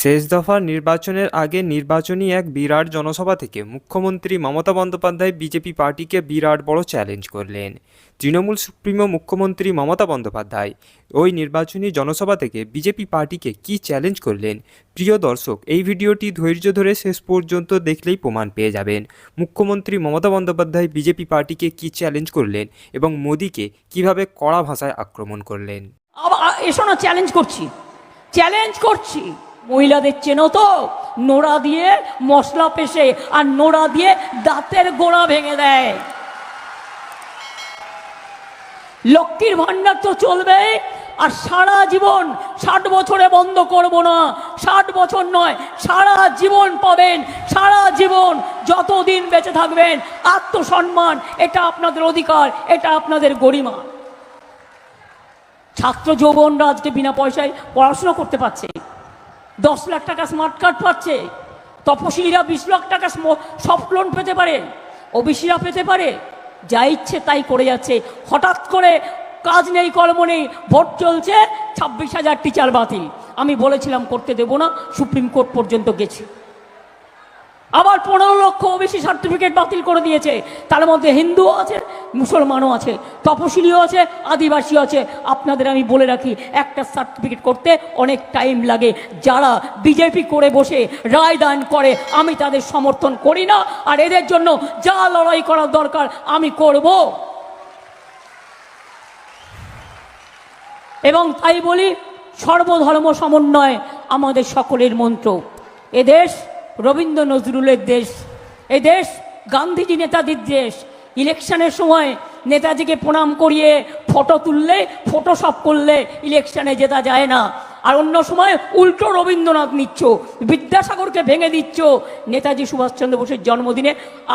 শেষ দফার নির্বাচনের আগে নির্বাচনী এক বিরাট জনসভা থেকে মুখ্যমন্ত্রী মমতা বন্দ্যোপাধ্যায় বিজেপি পার্টিকে বিরাট বড় চ্যালেঞ্জ করলেন। তৃণমূল সুপ্রিমো মুখ্যমন্ত্রী মমতা বন্দ্যোপাধ্যায় ওই নির্বাচনী জনসভা থেকে বিজেপি পার্টিকে কী চ্যালেঞ্জ করলেন, প্রিয় দর্শক এই ভিডিওটি ধৈর্য ধরে শেষ পর্যন্ত দেখলেই প্রমাণ পেয়ে যাবেন মুখ্যমন্ত্রী মমতা বন্দ্যোপাধ্যায় বিজেপি পার্টিকে কী চ্যালেঞ্জ করলেন এবং মোদিকে কিভাবে কড়া ভাষায় আক্রমণ করলেন। এসো না, চ্যালেঞ্জ করছি। মহিলাদের চেনো তো, নোড়া দিয়ে মশলা পেশে আর নোড়া দিয়ে দাঁতের গোড়া ভেঙে দেয়। লক্ষ্মীর ভান্ডার তো চলবে, আর সারা জীবন 60 বছরে বন্ধ করব না, 60 বছর নয়, সারা জীবন পাবেন। সারা জীবন যতদিন বেঁচে থাকবেন, আত্মসম্মান, এটা আপনাদের অধিকার, এটা আপনাদের গরিমা। ছাত্র যৌবনরা আজকে বিনা পয়সায় পড়াশোনা করতে পারছে, 10 লাখ টাকা স্মার্ট কার্ড পাচ্ছে। তপশিলীরা 20 লাখ টাকা সফট লোন পেতে পারে, ওবিসিরা পেতে পারে। যা ইচ্ছে তাই করে যাচ্ছে। হঠাৎ করে কাজ নেই, কর্ম নেই, ভোট চলছে, 26,000 টিচার বাতিল। আমি বলেছিলাম করতে দেব না, সুপ্রিম কোর্ট পর্যন্ত গেছি। আবার 15 লক্ষ ওবিসি সার্টিফিকেট বাতিল করে দিয়েছে। তার মধ্যে হিন্দুও আছে, মুসলমানও আছে, তপশিলিও আছে, আদিবাসীও আছে। আপনাদের আমি বলে রাখি, একটা সার্টিফিকেট করতে অনেক টাইম লাগে। যারা বিজেপি করে বসে রায় দান করে, আমি তাদের সমর্থন করি না। আর এদের জন্য যা লড়াই করার দরকার আমি করব। এবং তাই বলি, সর্বধর্ম সমন্বয় আমাদের সকলের মন্ত্র। এদেশ রবীন্দ্র নজরুলের দেশ, এদেশ গান্ধীজি নেতাজির দেশ। ইলেকশনের সময় নেতাজিকে প্রণাম করিয়ে ফটো তুললে, ফটোশপ করলে ইলেকশনে জেতা যায় না। আর অন্য সময় উল্টো রবীন্দ্রনাথ নিচ্ছ, বিদ্যাসাগরকে ভেঙে দিচ্ছ। নেতাজি সুভাষচন্দ্র বোসের জন্মদিনে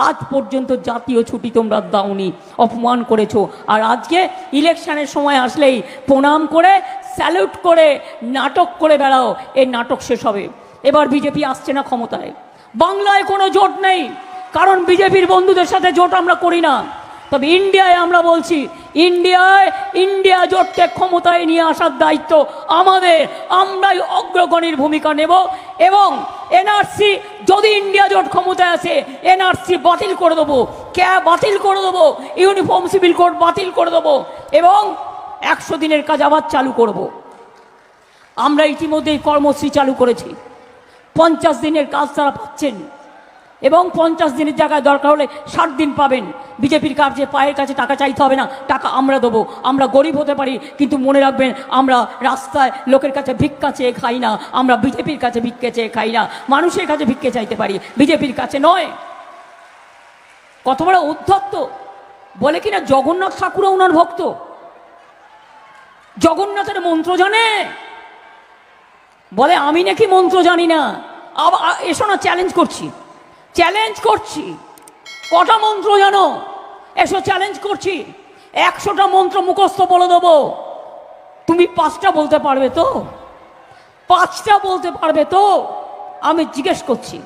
আজ পর্যন্ত জাতীয় ছুটি তোমরা দাওনি, অপমান করেছো। আর আজকে ইলেকশনের সময় আসলেই প্রণাম করে, স্যালুট করে, নাটক করে বেড়াও। এই নাটক শেষ হবে। এবার বিজেপি আসছে না ক্ষমতায়, বাংলায় কোনো জোট নেই, কারণ বিজেপির বন্ধুদের সাথে জোট আমরা করি না। তবে ইন্ডিয়ায় আমরা বলছি, ইন্ডিয়া জোটকে ক্ষমতায় নিয়ে আসার দায়িত্ব আমাদের। আমরাই অগ্রগণীর ভূমিকা নেব। এবং এনআরসি, যদি ইন্ডিয়া জোট ক্ষমতায় আসে, এনআরসি বাতিল করে দেবো, ক্যাব বাতিল করে দেবো, ইউনিফর্ম সিভিল কোড বাতিল করে দেবো, এবং 100 দিনের কাজ আবার চালু করব। আমরা ইতিমধ্যেই কর্মসূচি চালু করেছি। 50 দিনের কাজ তারা পাচ্ছেন, এবং 50 দিনের জায়গায় দরকার হলে 60 দিন পাবেন। বিজেপির কাছে পায়ের কাছে টাকা চাইতে হবে না, টাকা আমরা দেবো। আমরা গরিব হতে পারি, কিন্তু মনে রাখবেন, আমরা রাস্তায় লোকের কাছে ভিক্ষা চেয়ে খাই না, আমরা বিজেপির কাছে ভিক্ষা চেয়ে খাই না। মানুষের কাছে ভিক্ষে চাইতে পারি, বিজেপির কাছে নয়। কত বড় উদ্ধত্ত! বলে কিনা জগন্নাথ ঠাকুরও ওনার ভক্ত, জগন্নাথের মন্ত্র জানে। বলে আমি নাকি মন্ত্র জানি না। এসো না, চ্যালেঞ্জ করছি। কটা মন্ত্র জানো? এসো, চ্যালেঞ্জ করছি। 100টা মন্ত্র মুখস্থ বলে দেবো। তুমি 5টা বলতে পারবে তো? 5টা বলতে পারবে তো? আমি জিজ্ঞেস করছি।